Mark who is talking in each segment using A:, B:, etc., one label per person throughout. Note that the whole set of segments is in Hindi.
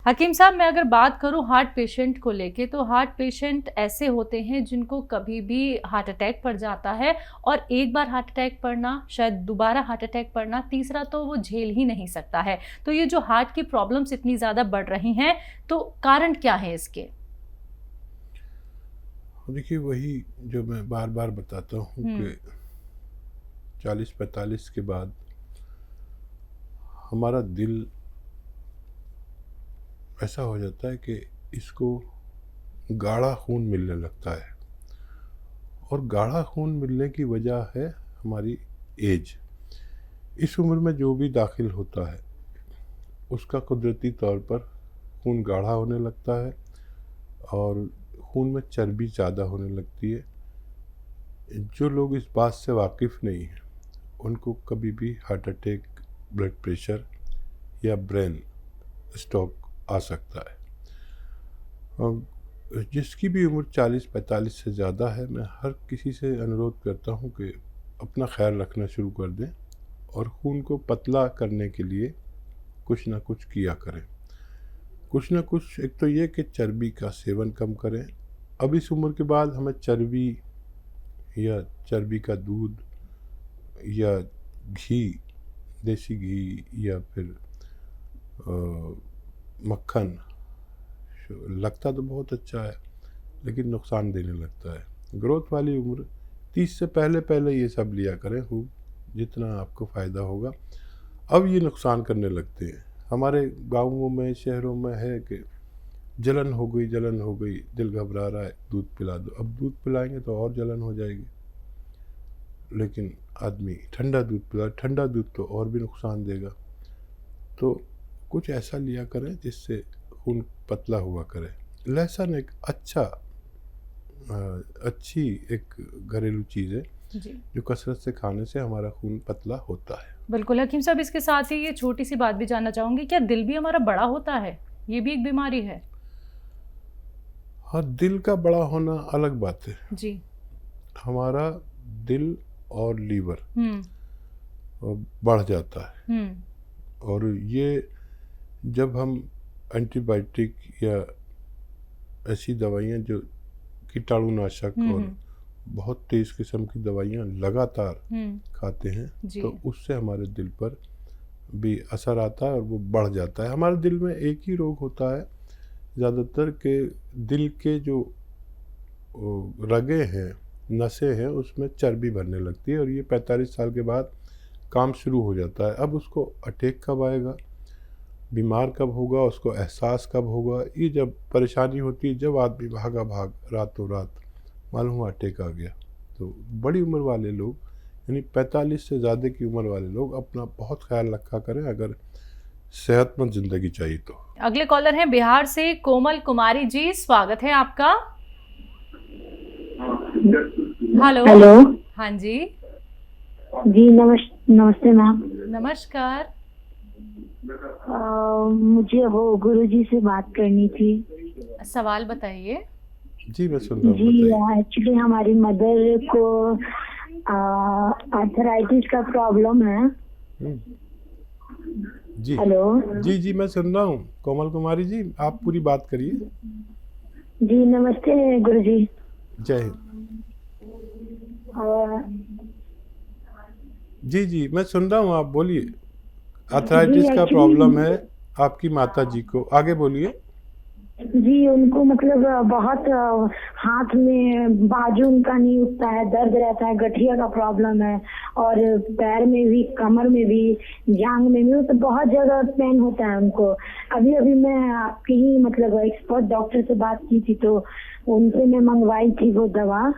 A: हकीम साहब, मैं अगर बात करूं हार्ट पेशेंट को लेके, तो हार्ट पेशेंट ऐसे होते हैं जिनको कभी भी हार्ट अटैक पड़ जाता है, और एक बार हार्ट अटैक पड़ना, शायद दोबारा हार्ट अटैक पड़ना, तीसरा तो वो झेल ही नहीं सकता है। तो ये जो हार्ट की प्रॉब्लम्स इतनी ज़्यादा बढ़ रही हैं, तो कारण क्या है इसके?
B: देखिए, वही जो मैं बार बार बताता हूँ कि 40-45 के बाद हमारा दिल ऐसा हो जाता है कि इसको गाढ़ा खून मिलने लगता है, और गाढ़ा खून मिलने की वजह है हमारी एज। इस उम्र में जो भी दाखिल होता है उसका कुदरती तौर पर खून गाढ़ा होने लगता है, और खून में चर्बी ज़्यादा होने लगती है। जो लोग इस बात से वाकिफ़ नहीं हैं उनको कभी भी हार्ट अटैक, ब्लड प्रेशर या ब्रेन स्ट्रोक आ सकता है। और जिसकी भी उम्र 40-45 से ज़्यादा है, मैं हर किसी से अनुरोध करता हूँ कि अपना ख्याल रखना शुरू कर दें और खून को पतला करने के लिए कुछ ना कुछ किया करें। कुछ ना कुछ, एक तो ये कि चर्बी का सेवन कम करें। अब इस उम्र के बाद हमें चर्बी या चर्बी का दूध या घी, देसी घी या फिर मक्खन लगता तो बहुत अच्छा है, लेकिन नुकसान देने लगता है। ग्रोथ वाली उम्र 30 से पहले पहले ये सब लिया करें खूब, जितना आपको फ़ायदा होगा। अब ये नुकसान करने लगते हैं। हमारे गाँवों में, शहरों में है कि जलन हो गई, दिल घबरा रहा है, दूध पिला दो। अब दूध पिलाएंगे तो और जलन हो जाएगी, लेकिन आदमी ठंडा दूध पिला, ठंडा दूध तो और भी नुकसान देगा। तो कुछ ऐसा लिया करें जिससे खून पतला हुआ करे। लहसुन एक अच्छी एक घरेलू चीज़ है
A: जी,
B: जो कसरत से खाने से हमारा खून पतला होता है।
A: बिल्कुल हकीम साहब, इसके साथ ही ये छोटी सी बात भी जानना चाहूँगी, क्या दिल भी हमारा बड़ा होता है? ये भी एक बीमारी है?
B: हाँ, दिल का बड़ा होना अलग बात है।
A: जी।
B: हमारा दिल और लीवर
A: हम्म।
B: बढ़ जाता है,
A: हम्म।
B: और ये जब हम एंटीबायोटिक या ऐसी दवाइयाँ जो कीटाणुनाशक और
A: हम्म।
B: बहुत तेज़ किस्म की दवाइयाँ लगातार
A: हम्म।
B: खाते हैं,
A: जी।
B: तो उससे हमारे दिल पर भी असर आता है और वो बढ़ जाता है। हमारे दिल में एक ही रोग होता है ज़्यादातर, के दिल के जो रगे हैं, नसें हैं, उसमें चर्बी भरने लगती है, और ये 45 साल के बाद काम शुरू हो जाता है। अब उसको अटैक कब आएगा, बीमार कब होगा, उसको एहसास कब होगा, ये जब परेशानी होती है, जब आदमी भागा भाग रातों रात मालूम हुआ अटैक आ गया। तो बड़ी उम्र वाले लोग, यानी 45 से ज़्यादा की उम्र वाले लोग अपना बहुत ख्याल रखा करें अगर सेहतमंद ज़िंदगी चाहिए तो।
A: अगले कॉलर हैं बिहार से कोमल कुमारी जी, स्वागत है आपका। हेलो।
C: हेलो।
A: हाँ जी।
C: जी नमस्ते मैम।
A: नमस्कार।
C: मुझे वो गुरुजी से बात करनी थी।
A: सवाल बताइए।
B: जी, मैं सुन रहा हूँ,
C: जी,
B: बताइए।
C: एक्चुअली हमारी मदर को आर्थराइटिस का प्रॉब्लम है।
B: जी
C: हेलो।
B: जी जी, मैं सुन रहा हूँ कोमल कुमारी जी, आप पूरी बात करिए।
C: जी नमस्ते गुरुजी।
B: जय हिंद। जी जी, मैं सुन रहा हूँ, आप बोलिए।
C: जी
B: आर्थराइटिस का प्रॉब्लम है
C: एक्चुअली
B: आपकी माता जी को, आगे बोलिए।
C: जी उनको मतलब बहुत हाथ में बाजू उनका नहीं उठता है, दर्द रहता है, गठिया का प्रॉब्लम है, और पैर में भी, कमर में भी, जांग में भी, तो बहुत जगह पेन होता है उनको। अभी अभी मैं आपकी ही मतलब एक्सपर्ट डॉक्टर से बात की थी, तो उनसे मैं मंगवाई थी वो दवा,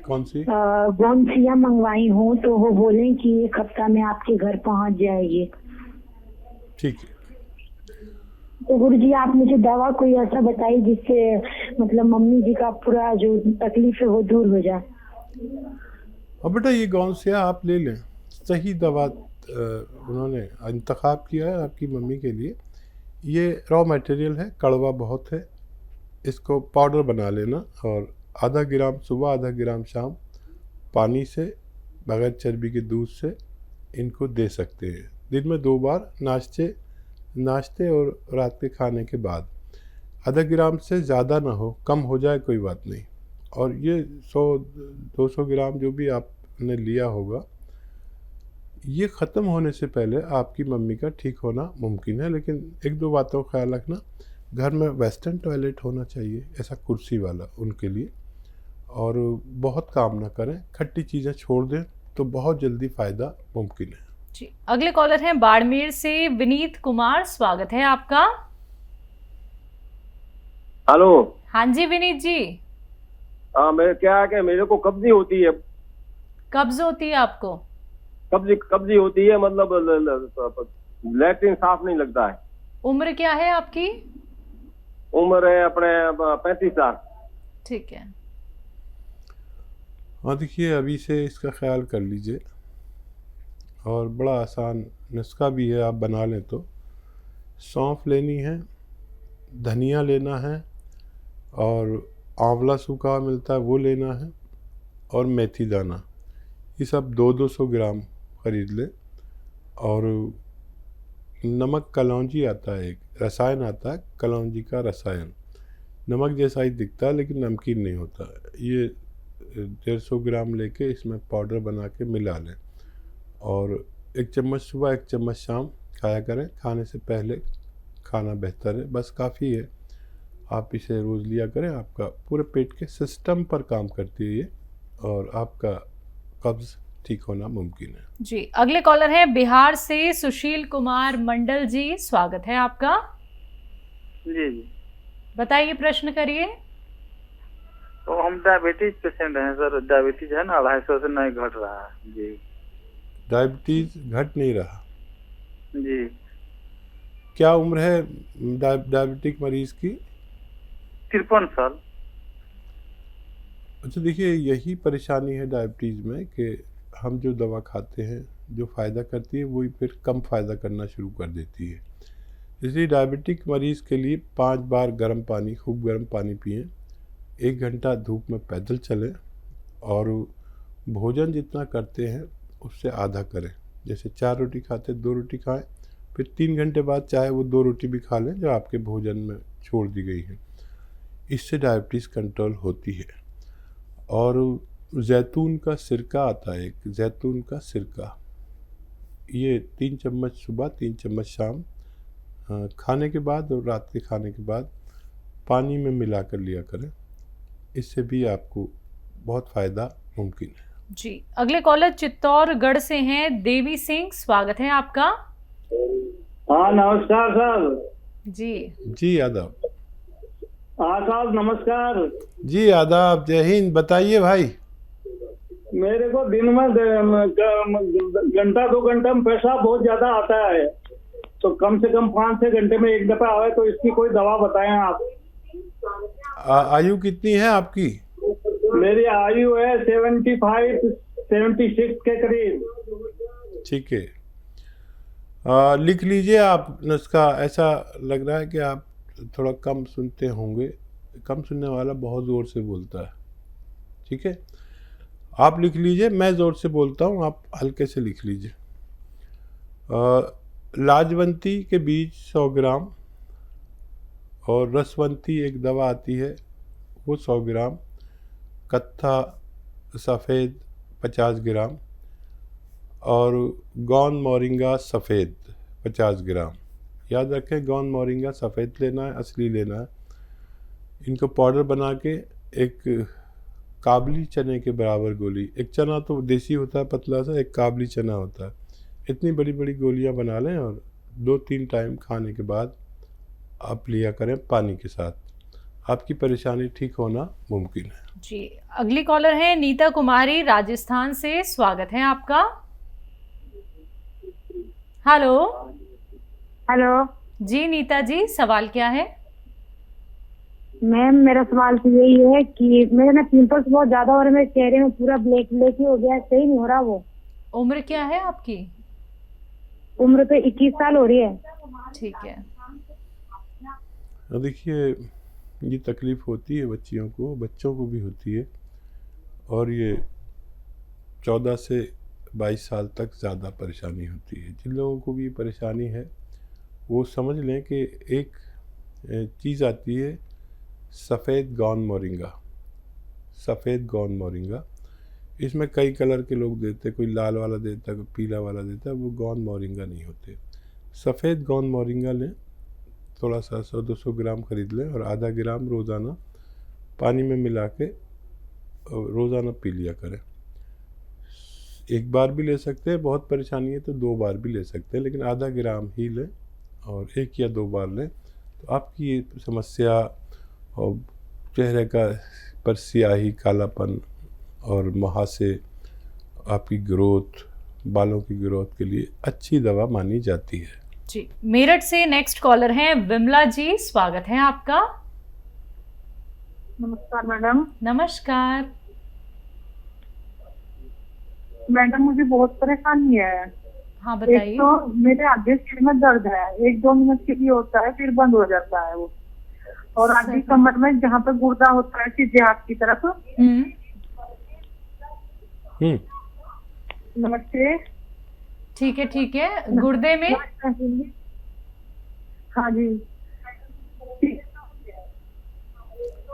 B: कौन सी?
C: गोंसिया मंगवाई हूँ, तो वो बोले कि 1 हफ्ता में आपके घर पहुँच जाएगी।
B: ठीक है।
C: तो गुरुजी आप मुझे दवा कोई ऐसा बताइए जिससे मतलब मम्मी जी का पूरा जो तकलीफ है वो दूर हो जाए।
B: अब बेटा, ये गौनसिया आप ले लें, सही दवा उन्होंने इंतखाब किया है आपकी मम्मी के लिए। ये रॉ मटेरियल है, कड़वा बहुत है, इसको पाउडर बना लेना, और आधा ग्राम सुबह, आधा ग्राम शाम, पानी से, बगैर चर्बी के दूध से इनको दे सकते हैं। दिन में 2 बार नाश्ते नाश्ते और रात के खाने के बाद। आधा ग्राम से ज़्यादा ना हो, कम हो जाए कोई बात नहीं। और ये 100-200 ग्राम जो भी आपने लिया होगा, ये ख़त्म होने से पहले आपकी मम्मी का ठीक होना मुमकिन है। लेकिन एक दो बातों का ख्याल रखना, घर में वेस्टर्न टॉयलेट होना चाहिए, ऐसा कुर्सी वाला उनके लिए। और बहुत काम ना करें, खट्टी चीज़ें छोड़ दें तो बहुत जल्दी फ़ायदा मुमकिन है।
A: जी, अगले कॉलर हैं बाड़मेर से विनीत कुमार, स्वागत है आपका।
D: हेलो।
A: हाँ जी विनीत जी।
D: हाँ, मैं क्या है कि मेरे को कब्जी होती है।
A: कब्ज होती है आपको?
D: कब्जी होती है, मतलब लैट्रिन साफ नहीं लगता है।
A: उम्र क्या है आपकी?
D: उम्र है अपने 35 साल।
A: ठीक है।
B: हाँ देखिए, अभी से इसका ख्याल कर लीजिए, और बड़ा आसान नुस्खा भी है, आप बना लें तो। सौंफ लेनी है, धनिया लेना है, और आंवला सूखा मिलता है वो लेना है, और मेथी दाना। ये सब 200-200 ग्राम ख़रीद ले। और नमक कलौंजी आता है, एक रसायन आता है कलौंजी का रसायन, नमक जैसा ही दिखता है लेकिन नमकीन नहीं होता है। ये 150 ग्राम लेके इसमें पाउडर बना के मिला लें, और 1 चम्मच सुबह 1 चम्मच शाम खाया करें। खाने से पहले खाना बेहतर है, बस काफ़ी है। आप इसे रोज़ लिया करें, आपका पूरे पेट के सिस्टम पर काम करती है ये, और आपका कब्ज़ ठीक होना मुमकिन है।
A: जी, अगले कॉलर हैं बिहार से सुशील कुमार मंडल जी, स्वागत है आपका।
E: जी जी,
A: बताइए, प्रश्न करिए।
E: तो हम डायबिटीज पेशेंट हैं सर। डायबिटीज है ना, 250 से नहीं घट रहा है जी।
B: डायबिटीज़ घट नहीं रहा?
E: जी,
B: क्या उम्र है डायबिटिक मरीज़ की?
E: 53 साल।
B: अच्छा देखिए, यही परेशानी है डायबिटीज़ में कि हम जो दवा खाते हैं, जो फ़ायदा करती है वही फिर कम फ़ायदा करना शुरू कर देती है। इसलिए डायबिटिक मरीज़ के लिए 5 बार गर्म पानी, खूब गर्म पानी पिएं, 1 घंटा धूप में पैदल चलें, और भोजन जितना करते हैं उससे आधा करें। जैसे 4 रोटी खाते 2 रोटी खाएं, फिर 3 घंटे बाद चाहे वो 2 रोटी भी खा लें जो आपके भोजन में छोड़ दी गई है। इससे डायबिटीज़ कंट्रोल होती है। और जैतून का सिरका आता है, एक जैतून का सिरका, ये 3 चम्मच सुबह 3 चम्मच शाम खाने के बाद और रात के खाने के बाद पानी में मिला कर लिया करें। इससे भी आपको बहुत फ़ायदा मुमकिन है।
A: जी, अगले कॉलर चित्तौड़गढ़ से हैं देवी सिंह, स्वागत है आपका।
F: हाँ नमस्कार सर।
A: जी
B: आदाब।
F: हाँ साहब नमस्कार।
B: जी आदाब, जय हिंद। बताइए भाई।
F: मेरे को दिन में घंटा 2 घंटा में पेशाब बहुत ज्यादा आता है, तो कम से कम 5-6 घंटे में एक दफा आवे, तो इसकी कोई दवा बताएं आप।
B: आयु कितनी है आपकी?
F: मेरी आयु है 75-76 के करीब।
B: ठीक है, लिख लीजिए आप नुस्खा। ऐसा लग रहा है कि आप थोड़ा कम सुनते होंगे। कम सुनने वाला बहुत ज़ोर से बोलता है। ठीक है, आप लिख लीजिए, मैं ज़ोर से बोलता हूँ, आप हल्के से लिख लीजिए। लाजवंती के बीज 100 ग्राम, और रसवंती एक दवा आती है वो 100 ग्राम, कत्था सफ़ेद 50 ग्राम, और गौन मोरिंगा सफ़ेद 50 ग्राम। याद रखें, गौन मोरिंगा सफ़ेद लेना है, असली लेना है। इनको पाउडर बना के एक काबली चने के बराबर गोली, एक चना तो देसी होता है पतला सा, एक काबली चना होता है, इतनी बड़ी बड़ी गोलियां बना लें, और 2-3 टाइम खाने के बाद आप लिया करें पानी के साथ। आपकी परेशानी ठीक होना मुमकिन है।
A: जी, अगली कॉलर है नीता कुमारी राजस्थान से, स्वागत है आपका। हेलो।
C: हेलो
A: जी नीता जी, सवाल क्या है?
C: मैम, मेरा सवाल तो यही है कि मेरे ना पिंपल्स बहुत ज्यादा हो रहे हैं, मेरे चेहरे में पूरा ब्लैक ब्लैक ही हो गया है, सही नहीं हो रहा वो।
A: उम्र क्या है आपकी?
C: उम्र तो 21 साल हो रही है।
A: ठीक है।
B: देखिए, ये तकलीफ़ होती है बच्चियों को, बच्चों को भी होती है, और ये 14 से 22 साल तक ज़्यादा परेशानी होती है। जिन लोगों को भी परेशानी है वो समझ लें कि एक चीज़ आती है सफ़ेद गौन मोरिंगा। सफ़ेद गौन मोरिंगा, इसमें कई कलर के लोग देते, कोई लाल वाला देता, कोई पीला वाला देता, वो गौन मोरिंगा नहीं होते। सफ़ेद गौन मोरिंगा लें, थोड़ा सा 100-200 ग्राम खरीद लें और आधा ग्राम रोज़ाना पानी में मिला के रोज़ाना पी लिया करें। एक बार भी ले सकते हैं, बहुत परेशानी है तो 2 बार भी ले सकते हैं, लेकिन आधा ग्राम ही लें और 1 या 2 बार लें तो आपकी ये समस्या और चेहरे का पर स्याही, कालापन और मुहासे, आपकी ग्रोथ, बालों की ग्रोथ के लिए अच्छी दवा मानी जाती है।
A: जी, मेरठ से नेक्स्ट कॉलर हैं विमला जी, स्वागत है आपका।
G: नमस्कार मैडम।
A: नमस्कार।
G: मैडम मुझे बहुत परेशानी है।
A: हाँ
G: एक
A: बताइए।
G: तो मेरे आगे सिर में दर्द है, 1-2 मिनट के लिए होता है फिर बंद हो जाता है वो, और आगे कमर में जहाँ पे गुर्दा होता है सीधे हाथ की तरफ। नमस्ते।
A: ठीक है, गुर्दे में।
G: हाँ जी।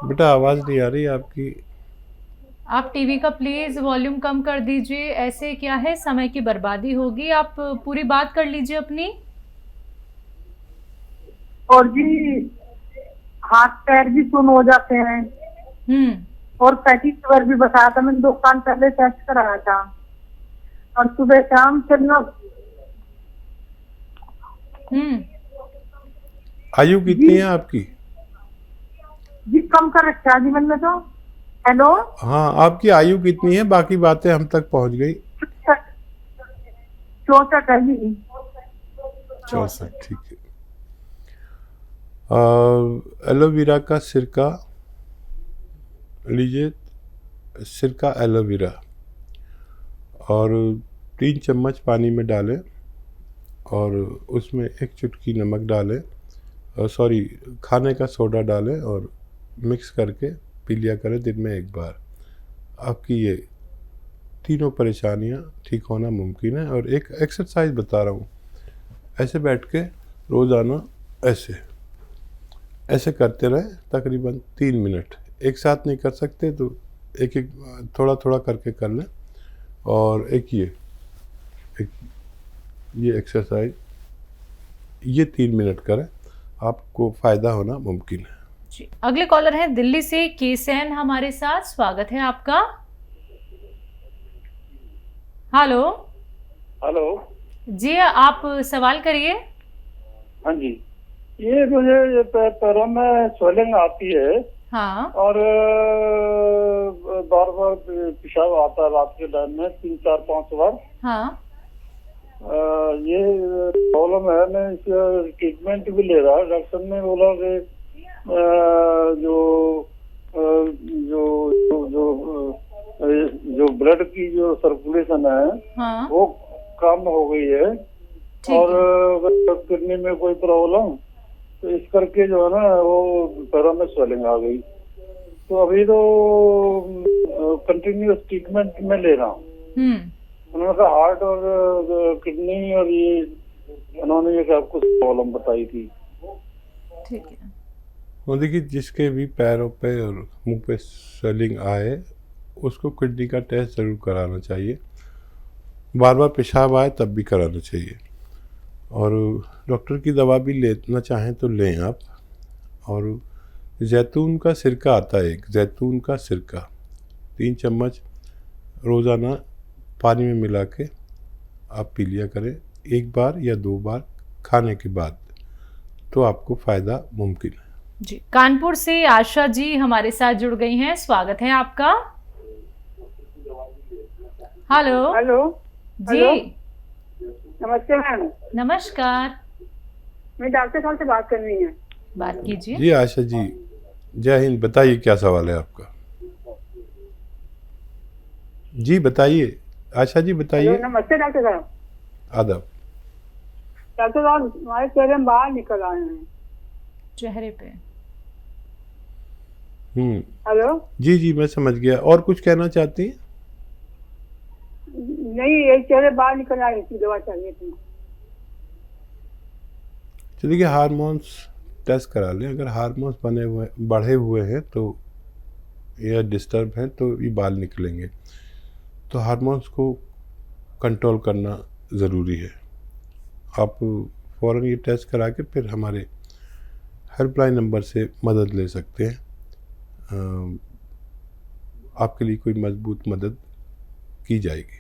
B: बेटा आवाज़ नहीं आ रही आपकी।
A: आप टीवी का प्लीज वॉल्यूम कम कर दीजिए, ऐसे क्या है समय की बर्बादी होगी। आप पूरी बात कर लीजिए अपनी।
G: और जी हाथ पैर भी सुन हो जाते हैं। और फैटी फीवर भी बताया था, मैंने 2 साल पहले टेस्ट कराया था, और सुबह शाम चलना।
B: आयु कितनी है आपकी?
G: जी कम कर रखा जी मैंने तो। हेलो।
B: हाँ, आपकी आयु कितनी है? बाकी बातें हम तक पहुंच गई।
G: 64 है जी।
B: 64, ठीक है। एलोवेरा का सिरका लीजिए, सिरका एलोवेरा, और 3 चम्मच पानी में डालें और उसमें 1 चुटकी नमक डालें, सॉरी खाने का सोडा डालें और मिक्स करके पी लिया करें दिन में 1 बार। आपकी ये तीनों परेशानियां ठीक होना मुमकिन है। और एक एक्सरसाइज बता रहा हूँ, ऐसे बैठ के रोज़ाना ऐसे करते रहें तकरीबन 3 मिनट। एक साथ नहीं कर सकते तो एक थोड़ा थोड़ा करके कर लें। और ये एक्सरसाइज ये 3 मिनट करें, आपको फ़ायदा होना मुमकिन है।
A: जी, अगले कॉलर हैं दिल्ली से केसैन हमारे साथ, स्वागत है आपका। हेलो।
E: हेलो
A: जी, आप सवाल करिए।
E: हाँ जी, ये मुझे पैरों में स्वेलिंग आती है।
A: हाँ।
E: और बार बार पेशाब आता है रात के टाइम में 3-4-5 बार।
A: हाँ।
E: ये प्रॉब्लम है। मैं इसका ट्रीटमेंट भी ले रहा। डॉक्टर ने बोला कि जो जो जो जो जो ब्लड की जो सर्कुलेशन है,
A: हाँ।
E: वो कम हो गई है। और किडनी में कोई प्रॉब्लम, तो इस करके जो है ना वो पैरों में स्वेलिंग आ गई। तो अभी तो कंटिन्यूअस ट्रीटमेंट में ले रहा हूँ। उन्होंने कहा हार्ट और किडनी, और ये उन्होंने ये आपको प्रॉब्लम बताई थी।
A: ठीक है।
B: वो देखिए, जिसके भी पैरों पे और मुंह पे स्वेलिंग आए उसको किडनी का टेस्ट ज़रूर कराना चाहिए। बार बार पेशाब आए तब भी कराना चाहिए। और डॉक्टर की दवा भी लेना चाहें तो लें आप। और जैतून का सिरका आता है, एक जैतून का सिरका 3 चम्मच रोज़ाना पानी में मिला के आप पी लिया करें 1 बार या 2 बार खाने के बाद, तो आपको फ़ायदा मुमकिन है।
A: जी, कानपुर से आशा जी हमारे साथ जुड़ गई हैं, स्वागत है आपका। हेलो।
G: हेलो
A: जी।
G: नमस्ते मैम।
A: नमस्कार।
G: मैं डॉक्टर साहब से बात करनी है।
A: बात कीजिए।
B: जी आशा जी, जय हिंद। बताइए क्या सवाल है आपका? जी बताइए आशा जी, बताइए।
G: नमस्ते डॉक्टर साहब।
B: आदाब।
G: डॉक्टर साहब, हमारे चेहरे में बाहर निकल आए हैं
A: चेहरे पे।
G: हेलो।
B: जी जी, मैं समझ गया। और कुछ कहना चाहती हैं?
G: नहीं, एक चेहरे बाहर निकल आए, इसकी दवा चाहिए थी।
B: तो देखिए हार्मोन्स टेस्ट करा लें। अगर हार्मोन्स बढ़े हुए हैं तो या डिस्टर्ब हैं तो ये बाल निकलेंगे। तो हार्मोन्स को कंट्रोल करना ज़रूरी है। आप फ़ौरन ये टेस्ट करा के फिर हमारे हेल्पलाइन नंबर से मदद ले सकते हैं। आपके लिए कोई मजबूत मदद की जाएगी।